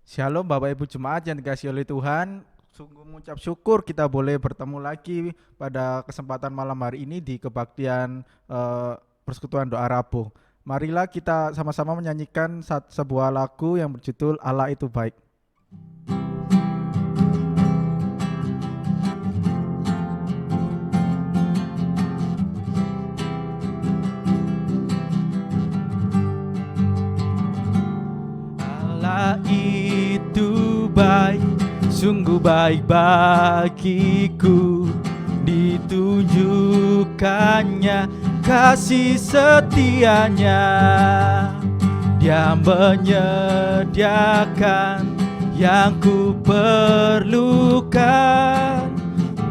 Shalom Bapak Ibu Jemaat yang dikasihi oleh Tuhan. Sungguh mengucap syukur kita boleh bertemu lagi pada kesempatan malam hari ini di kebaktian persekutuan doa Rabu. Marilah kita sama-sama menyanyikan sebuah lagu yang berjudul Allah itu baik. Allah itu baik, sungguh baik bagiku, ditunjukkannya kasih setianya. Dia menyediakan yang ku perlukan,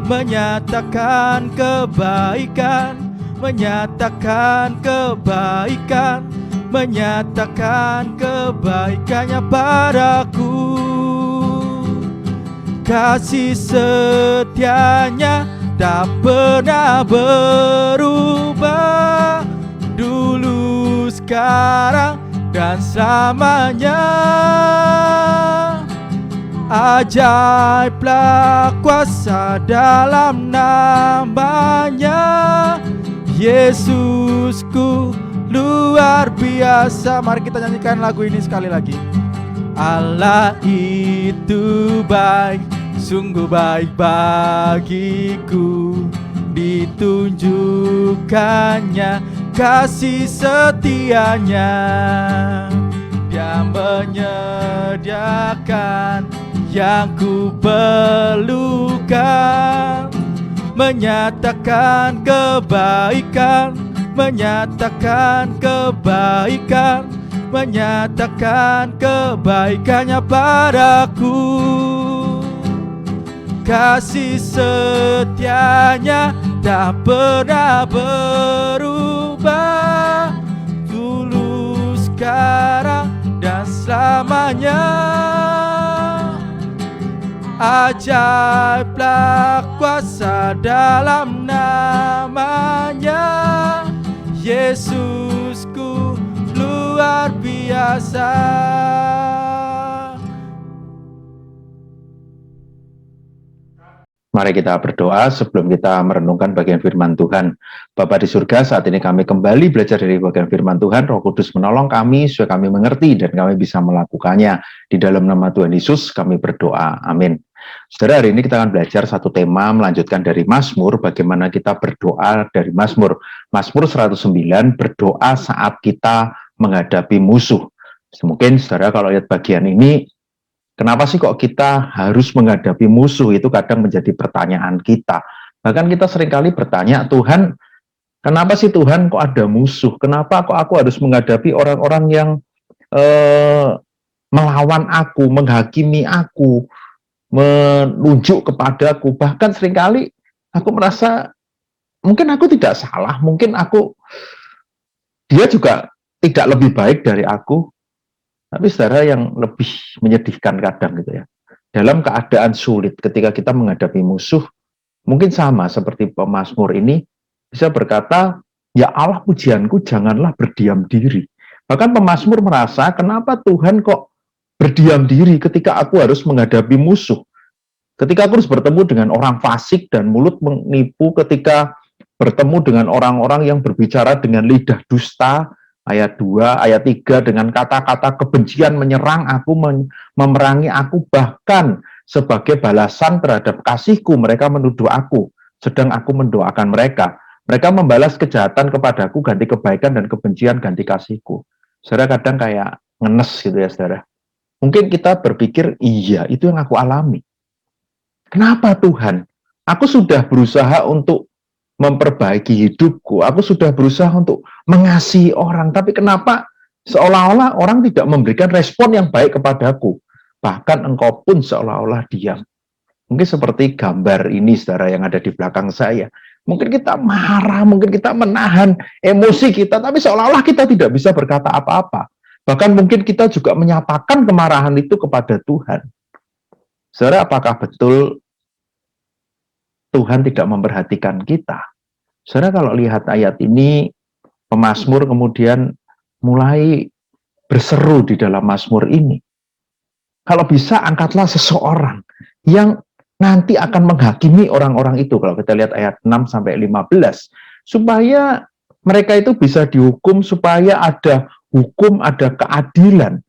menyatakan kebaikan, menyatakan kebaikan, menyatakan kebaikannya padaku. Kasih setianya tak pernah berubah, dulu, sekarang, dan selamanya. Ajaiblah kuasa dalam namanya, Yesusku luar biasa. Mari kita nyanyikan lagu ini sekali lagi. Allah itu baik, sungguh baik bagiku, ditunjukkannya kasih setianya. Dia menyediakan yang ku perlukan, menyatakan kebaikan, menyatakan kebaikan, menyatakan kebaikannya padaku. Kasih setianya tak pernah berubah, dulu, sekarang, dan selamanya. Ajaiblah kuasa dalam namanya, Yesusku luar biasa. Mari kita berdoa sebelum kita merenungkan bagian firman Tuhan. Bapa di surga, saat ini kami kembali belajar dari bagian firman Tuhan. Roh Kudus menolong kami supaya kami mengerti dan kami bisa melakukannya. Di dalam nama Tuhan Yesus kami berdoa. Amin. Saudara, hari ini kita akan belajar satu tema melanjutkan dari Mazmur, bagaimana kita berdoa dari Mazmur. Mazmur 109, berdoa saat kita menghadapi musuh. Mungkin saudara kalau lihat bagian ini, kenapa sih kok kita harus menghadapi musuh, itu kadang menjadi pertanyaan kita. Bahkan kita seringkali bertanya, Tuhan, kenapa sih Tuhan kok ada musuh? Kenapa kok aku harus menghadapi orang-orang yang melawan aku, menghakimi aku, menunjuk kepadaku? Bahkan seringkali aku merasa mungkin aku tidak salah, mungkin dia juga tidak lebih baik dari aku. Tapi saudara, yang lebih menyedihkan kadang gitu ya, dalam keadaan sulit ketika kita menghadapi musuh, mungkin sama seperti pemazmur ini, bisa berkata, ya Allah pujianku, janganlah berdiam diri. Bahkan pemazmur merasa, kenapa Tuhan kok berdiam diri ketika aku harus menghadapi musuh? Ketika aku harus bertemu dengan orang fasik dan mulut menipu, ketika bertemu dengan orang-orang yang berbicara dengan lidah dusta, ayat 2, ayat 3, dengan kata-kata kebencian menyerang aku, memerangi aku, bahkan sebagai balasan terhadap kasihku, mereka menuduh aku, sedang aku mendoakan mereka. Mereka membalas kejahatan kepadaku, ganti kebaikan, dan kebencian ganti kasihku. Saudara, kadang kayak ngenes gitu ya, saudara. Mungkin kita berpikir, iya, itu yang aku alami. Kenapa Tuhan? Aku sudah berusaha untuk memperbaiki hidupku, aku sudah berusaha untuk mengasihi orang, tapi kenapa seolah-olah orang tidak memberikan respon yang baik kepadaku? Bahkan engkau pun seolah-olah diam. Mungkin seperti gambar ini, saudara, yang ada di belakang saya. Mungkin kita marah, mungkin kita menahan emosi kita, tapi seolah-olah kita tidak bisa berkata apa-apa. Bahkan mungkin kita juga menyatakan kemarahan itu kepada Tuhan. Saudara, apakah betul Tuhan tidak memperhatikan kita? Saudara, kalau lihat ayat ini, pemazmur kemudian mulai berseru di dalam mazmur ini. Kalau bisa angkatlah seseorang yang nanti akan menghakimi orang-orang itu. Kalau kita lihat ayat 6 sampai 15, supaya mereka itu bisa dihukum, supaya ada hukum, ada keadilan.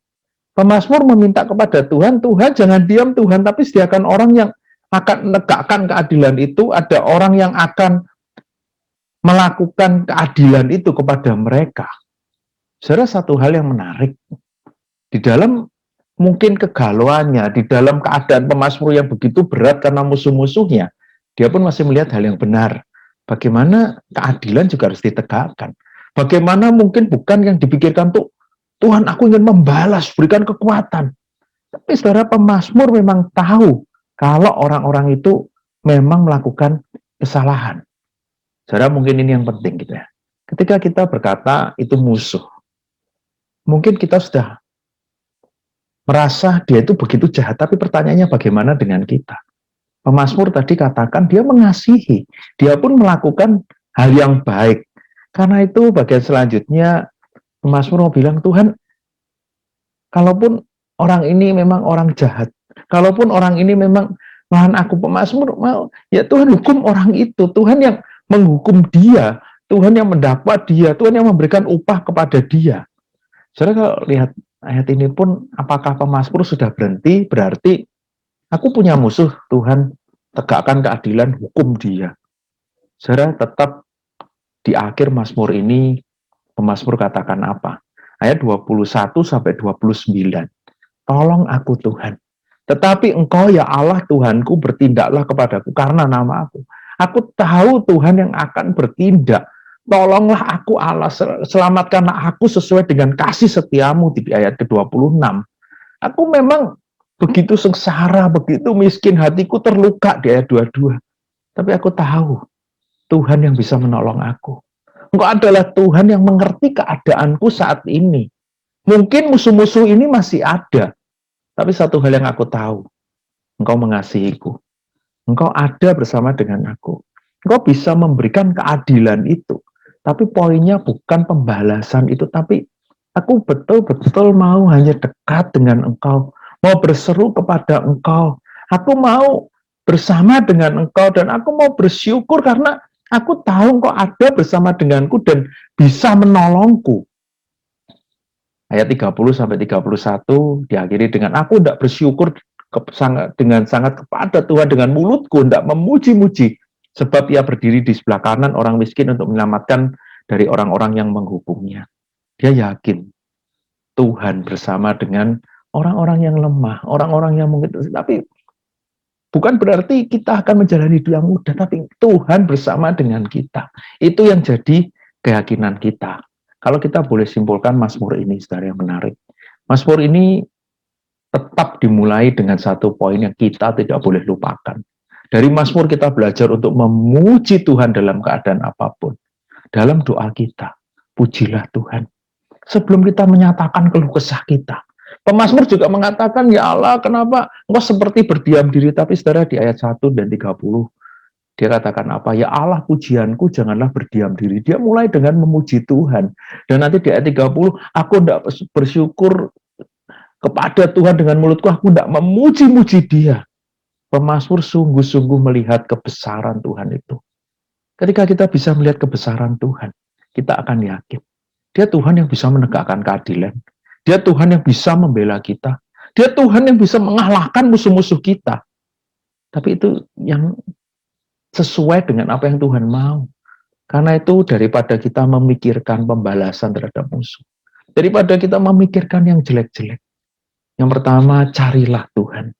Pemazmur meminta kepada Tuhan, Tuhan jangan diam Tuhan, tapi sediakan orang yang akan menegakkan keadilan itu, ada orang yang akan melakukan keadilan itu kepada mereka. Saudara, satu hal yang menarik, di dalam mungkin kegalauannya, di dalam keadaan pemazmur yang begitu berat karena musuh-musuhnya, dia pun masih melihat hal yang benar. Bagaimana keadilan juga harus ditegakkan. Bagaimana mungkin bukan yang dipikirkan tuh, Tuhan aku ingin membalas, berikan kekuatan. Tapi saudara, pemazmur memang tahu kalau orang-orang itu memang melakukan kesalahan. Saudara, mungkin ini yang penting gitu ya. Ketika kita berkata itu musuh, mungkin kita sudah merasa dia itu begitu jahat, tapi pertanyaannya bagaimana dengan kita? Pemazmur tadi katakan dia mengasihi, dia pun melakukan hal yang baik. Karena itu bagian selanjutnya pemazmur mau bilang, Tuhan, kalaupun orang ini memang orang jahat, kalaupun orang ini memang malahan aku pemazmur mau, ya Tuhan hukum orang itu, Tuhan yang menghukum dia, Tuhan yang mendakwa dia, Tuhan yang memberikan upah kepada dia. Saudara kalau lihat ayat ini pun, apakah pemazmur sudah berhenti? Berarti aku punya musuh, Tuhan tegakkan keadilan, hukum dia. Saudara, tetap di akhir Mazmur ini, pemazmur katakan apa? Ayat 21 sampai 29. Tolong aku Tuhan. Tetapi engkau ya Allah Tuhanku bertindaklah kepadaku karena nama aku. Aku tahu Tuhan yang akan bertindak. Tolonglah aku Allah, selamatkanlah aku sesuai dengan kasih setiamu di ayat ke-26. Aku memang begitu sengsara, begitu miskin, hatiku terluka di ayat 22. Tapi aku tahu Tuhan yang bisa menolong aku. Engkau adalah Tuhan yang mengerti keadaanku saat ini. Mungkin musuh-musuh ini masih ada, tapi satu hal yang aku tahu, Engkau mengasihiku. Engkau ada bersama dengan aku. Engkau bisa memberikan keadilan itu. Tapi poinnya bukan pembalasan itu, tapi aku betul-betul mau hanya dekat dengan Engkau, mau berseru kepada Engkau. Aku mau bersama dengan Engkau dan aku mau bersyukur karena aku tahu Engkau ada bersama denganku dan bisa menolongku. Ayat 30 sampai 31 diakhiri dengan aku tidak bersyukur dengan sangat kepada Tuhan dengan mulutku, tidak memuji-muji sebab ia berdiri di sebelah kanan orang miskin untuk menyelamatkan dari orang-orang yang menghukumnya. Dia yakin Tuhan bersama dengan orang-orang yang lemah, orang-orang yang mungkin, tapi bukan berarti kita akan menjalani hidup yang mudah, tapi Tuhan bersama dengan kita. Itu yang jadi keyakinan kita. Kalau kita boleh simpulkan Mazmur ini, saudara, yang menarik. Mazmur ini tetap dimulai dengan satu poin yang kita tidak boleh lupakan. Dari Mazmur kita belajar untuk memuji Tuhan dalam keadaan apapun. Dalam doa kita, pujilah Tuhan. Sebelum kita menyatakan keluh kesah kita. Pemazmur juga mengatakan, ya Allah, kenapa engkau seperti berdiam diri? Tapi saudara di ayat 1 dan 30, dia katakan apa? Ya Allah, pujianku janganlah berdiam diri. Dia mulai dengan memuji Tuhan. Dan nanti di ayat 30, aku tidak bersyukur kepada Tuhan dengan mulutku, aku tidak memuji-muji dia. Pemazmur sungguh-sungguh melihat kebesaran Tuhan itu. Ketika kita bisa melihat kebesaran Tuhan, kita akan yakin. Dia Tuhan yang bisa menegakkan keadilan. Dia Tuhan yang bisa membela kita. Dia Tuhan yang bisa mengalahkan musuh-musuh kita. Tapi itu yang sesuai dengan apa yang Tuhan mau. Karena itu daripada kita memikirkan pembalasan terhadap musuh. Daripada kita memikirkan yang jelek-jelek. Yang pertama, carilah Tuhan.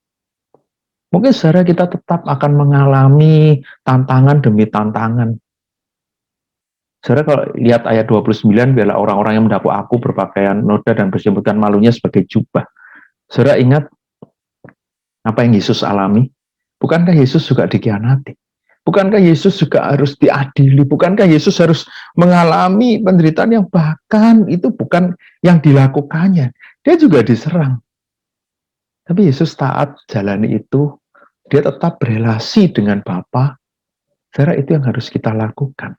Mungkin saudara kita tetap akan mengalami tantangan demi tantangan. Saudara kalau lihat ayat 29, biarlah orang-orang yang mendakwa aku berpakaian noda dan berjemputkan malunya sebagai jubah. Saudara ingat apa yang Yesus alami? Bukankah Yesus juga dikhianati? Bukankah Yesus juga harus diadili? Bukankah Yesus harus mengalami penderitaan yang bahkan itu bukan yang dilakukannya? Dia juga diserang. Tapi Yesus taat jalani itu, dia tetap berelasi dengan Bapa. Saudara, itu yang harus kita lakukan.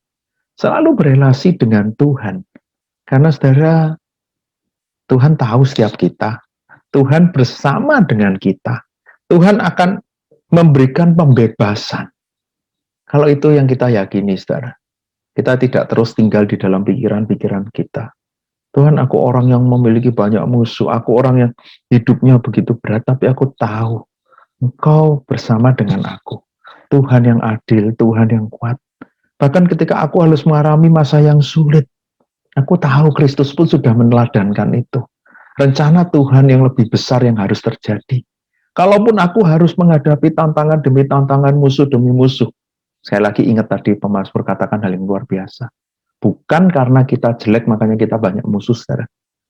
Selalu berelasi dengan Tuhan. Karena saudara, Tuhan tahu setiap kita. Tuhan bersama dengan kita. Tuhan akan memberikan pembebasan. Kalau itu yang kita yakini, saudara. Kita tidak terus tinggal di dalam pikiran-pikiran kita. Tuhan, aku orang yang memiliki banyak musuh. Aku orang yang hidupnya begitu berat, tapi aku tahu Engkau bersama dengan aku. Tuhan yang adil, Tuhan yang kuat. Bahkan ketika aku harus mengalami masa yang sulit, aku tahu Kristus pun sudah meneladankan itu. Rencana Tuhan yang lebih besar yang harus terjadi. Kalaupun aku harus menghadapi tantangan demi tantangan, musuh demi musuh. Saya lagi ingat tadi pemazmur katakan hal yang luar biasa. Bukan karena kita jelek makanya kita banyak musuh, saudara.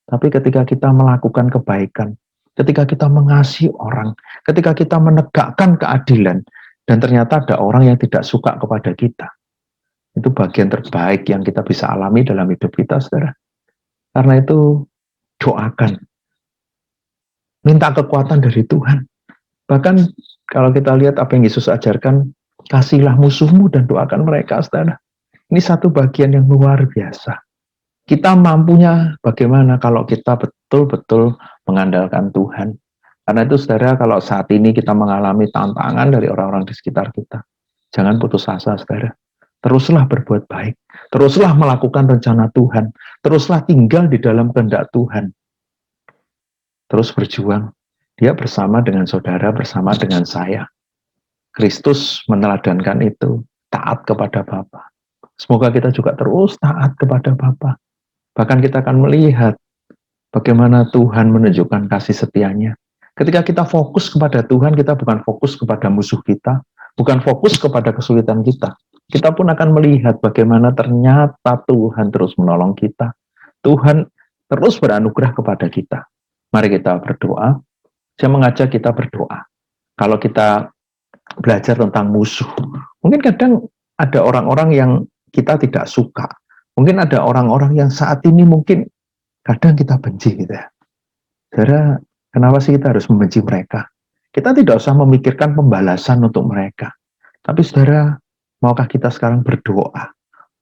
Tapi ketika kita melakukan kebaikan, ketika kita mengasihi orang, ketika kita menegakkan keadilan, dan ternyata ada orang yang tidak suka kepada kita, itu bagian terbaik yang kita bisa alami dalam hidup kita, saudara. Karena itu, doakan. Minta kekuatan dari Tuhan. Bahkan kalau kita lihat apa yang Yesus ajarkan, kasihlah musuhmu dan doakan mereka, saudara. Ini satu bagian yang luar biasa. Kita mampunya bagaimana kalau kita betul-betul mengandalkan Tuhan. Karena itu saudara, kalau saat ini kita mengalami tantangan dari orang-orang di sekitar kita, jangan putus asa, saudara. Teruslah berbuat baik. Teruslah melakukan rencana Tuhan. Teruslah tinggal di dalam kehendak Tuhan. Terus berjuang. Dia bersama dengan saudara, bersama dengan saya. Kristus meneladankan itu. Taat kepada Bapa. Semoga kita juga terus taat kepada Bapa. Bahkan kita akan melihat bagaimana Tuhan menunjukkan kasih setianya. Ketika kita fokus kepada Tuhan, kita bukan fokus kepada musuh kita, bukan fokus kepada kesulitan kita. Kita pun akan melihat bagaimana ternyata Tuhan terus menolong kita. Tuhan terus beranugerah kepada kita. Mari kita berdoa. Saya mengajak kita berdoa. Kalau kita belajar tentang musuh, mungkin kadang ada orang-orang yang kita tidak suka. Mungkin ada orang-orang yang saat ini mungkin kadang kita benci gitu ya. Saudara, kenapa sih kita harus membenci mereka? Kita tidak usah memikirkan pembalasan untuk mereka. Tapi saudara, maukah kita sekarang berdoa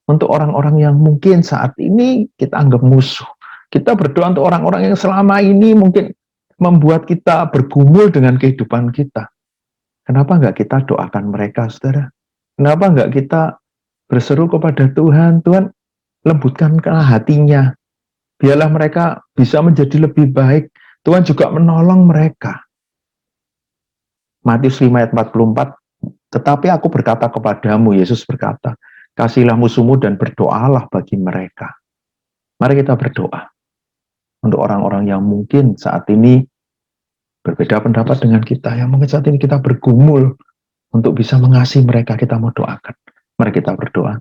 untuk orang-orang yang mungkin saat ini kita anggap musuh. Kita berdoa untuk orang-orang yang selama ini mungkin membuat kita bergumul dengan kehidupan kita. Kenapa enggak kita doakan mereka, saudara? Kenapa enggak kita berseru kepada Tuhan, Tuhan lembutkanlah hatinya, biarlah mereka bisa menjadi lebih baik. Tuhan juga menolong mereka. Matius 5 ayat 44, tetapi aku berkata kepadamu, Yesus berkata, kasihlah musuhmu dan berdoalah bagi mereka. Mari kita berdoa untuk orang-orang yang mungkin saat ini berbeda pendapat dengan kita, yang mungkin saat ini kita bergumul untuk bisa mengasihi mereka, kita mau doakan. Mari kita berdoa.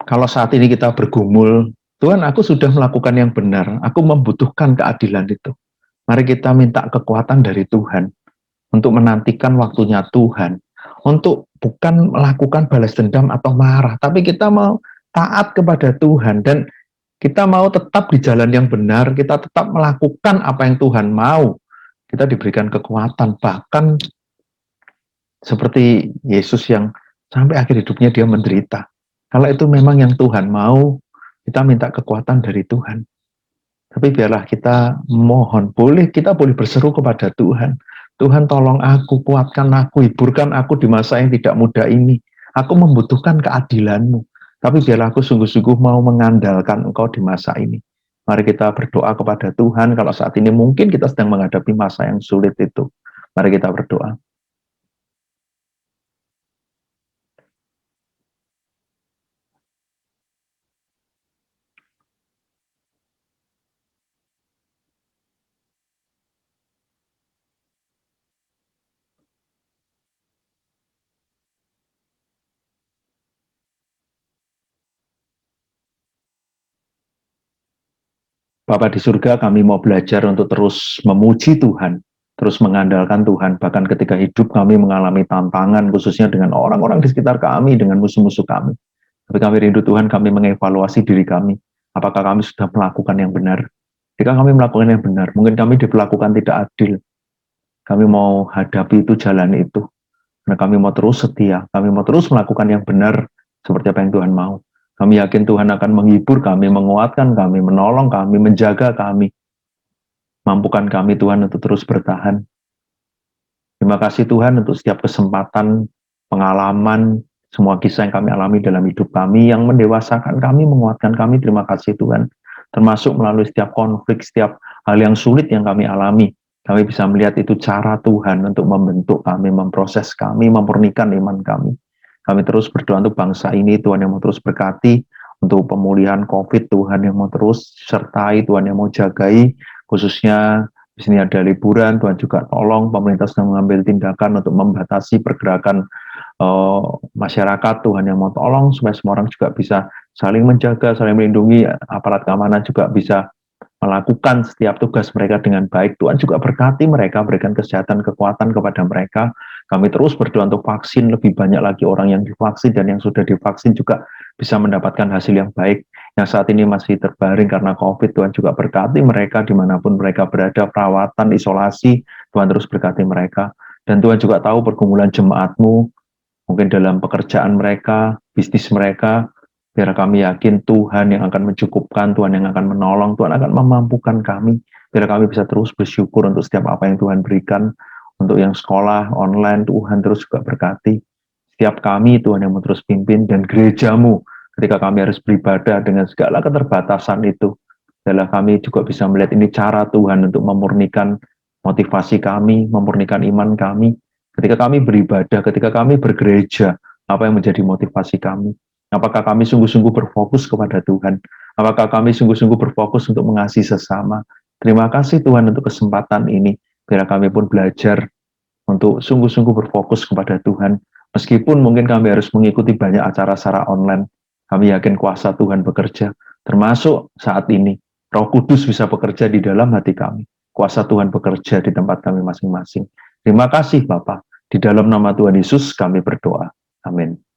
Kalau saat ini kita bergumul, Tuhan, aku sudah melakukan yang benar, aku membutuhkan keadilan itu. Mari kita minta kekuatan dari Tuhan untuk menantikan waktunya Tuhan, untuk bukan melakukan balas dendam atau marah, tapi kita mau taat kepada Tuhan dan kita mau tetap di jalan yang benar, kita tetap melakukan apa yang Tuhan mau. Kita diberikan kekuatan, bahkan seperti Yesus yang sampai akhir hidupnya dia menderita. Kalau itu memang yang Tuhan mau, kita minta kekuatan dari Tuhan. Tapi biarlah kita mohon, kita boleh berseru kepada Tuhan. Tuhan tolong aku, kuatkan aku, hiburkan aku di masa yang tidak mudah ini. Aku membutuhkan keadilan-Mu. Tapi biarlah aku sungguh-sungguh mau mengandalkan Engkau di masa ini. Mari kita berdoa kepada Tuhan kalau saat ini mungkin kita sedang menghadapi masa yang sulit itu. Mari kita berdoa. Bapa di surga, kami mau belajar untuk terus memuji Tuhan, terus mengandalkan Tuhan, bahkan ketika hidup kami mengalami tantangan, khususnya dengan orang-orang di sekitar kami, dengan musuh-musuh kami. Tapi kami rindu Tuhan, kami mengevaluasi diri kami. Apakah kami sudah melakukan yang benar? Jika kami melakukan yang benar, mungkin kami diperlakukan tidak adil. Kami mau hadapi itu, jalan itu. Karena kami mau terus setia, kami mau terus melakukan yang benar, seperti apa yang Tuhan mau. Kami yakin Tuhan akan menghibur kami, menguatkan kami, menolong kami, menjaga kami. Mampukan kami Tuhan untuk terus bertahan. Terima kasih Tuhan untuk setiap kesempatan, pengalaman, semua kisah yang kami alami dalam hidup kami, yang mendewasakan kami, menguatkan kami. Terima kasih Tuhan. Termasuk melalui setiap konflik, setiap hal yang sulit yang kami alami. Kami bisa melihat itu cara Tuhan untuk membentuk kami, memproses kami, memurnikan iman kami. Kami terus berdoa untuk bangsa ini, Tuhan yang mau terus berkati, untuk pemulihan COVID, Tuhan yang mau terus sertai, Tuhan yang mau jagai, khususnya di sini ada liburan, Tuhan juga tolong, pemerintah sedang mengambil tindakan untuk membatasi pergerakan masyarakat, Tuhan yang mau tolong supaya semua orang juga bisa saling menjaga, saling melindungi, aparat keamanan juga bisa melakukan setiap tugas mereka dengan baik. Tuhan juga berkati mereka, berikan kesehatan, kekuatan kepada mereka. Kami terus berdoa untuk vaksin, lebih banyak lagi orang yang divaksin dan yang sudah divaksin juga bisa mendapatkan hasil yang baik. Yang saat ini masih terbaring karena COVID, Tuhan juga berkati mereka dimanapun mereka berada, perawatan, isolasi, Tuhan terus berkati mereka. Dan Tuhan juga tahu pergumulan jemaat-Mu, mungkin dalam pekerjaan mereka, bisnis mereka, biar kami yakin Tuhan yang akan mencukupkan, Tuhan yang akan menolong, Tuhan akan memampukan kami, biar kami bisa terus bersyukur untuk setiap apa yang Tuhan berikan, untuk yang sekolah, online, Tuhan terus juga berkati. Setiap kami, Tuhan yang mau terus pimpin, dan gereja-Mu, ketika kami harus beribadah dengan segala keterbatasan itu, adalah kami juga bisa melihat ini cara Tuhan untuk memurnikan motivasi kami, memurnikan iman kami. Ketika kami beribadah, ketika kami bergereja, apa yang menjadi motivasi kami? Apakah kami sungguh-sungguh berfokus kepada Tuhan? Apakah kami sungguh-sungguh berfokus untuk mengasihi sesama? Terima kasih Tuhan untuk kesempatan ini. Biar kami pun belajar untuk sungguh-sungguh berfokus kepada Tuhan. Meskipun mungkin kami harus mengikuti banyak acara secara online, kami yakin kuasa Tuhan bekerja. Termasuk saat ini, Roh Kudus bisa bekerja di dalam hati kami. Kuasa Tuhan bekerja di tempat kami masing-masing. Terima kasih Bapak. Di dalam nama Tuhan Yesus kami berdoa. Amin.